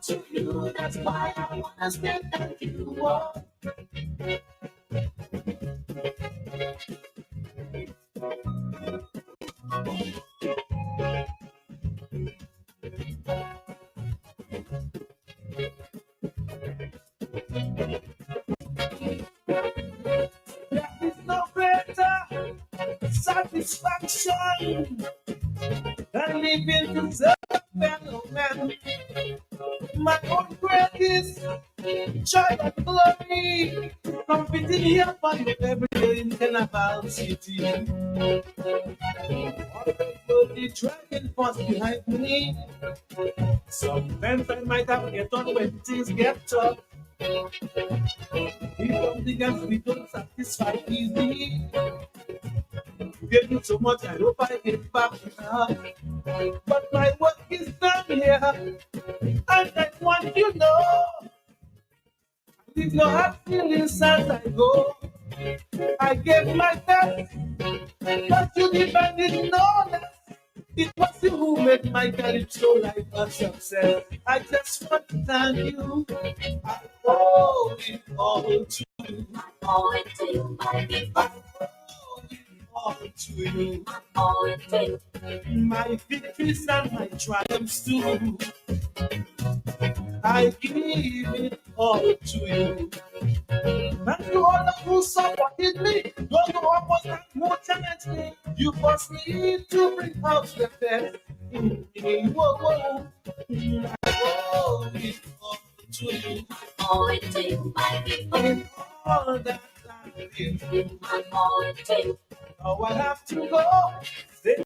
To you, that's why I wanna spend that you are. There is no greater satisfaction where is joy and glory. Competing here for you every day in Carnival City. The dragon force behind me. Sometimes I might have get on when things get tough. If the guns we don't satisfy easy. Give you so much, I hope I get back enough. But my work is done here, and I want you to know. With no hard feelings as I go, I gave my best, but you depended no less. It was you who made my calypso life a success. I just want to thank you. I owe it all to you. I owe it to you, baby. I owe it all to you. I owe it to you. My victories and my triumphs too. I give it all to you. Thank you all who supported me. Those who almost motivated me. You forced me to bring out the best in me. Whoa, whoa. I owe it all to you. I owe it to you, my people. In all that I give you. I owe it to you. Now I have to go.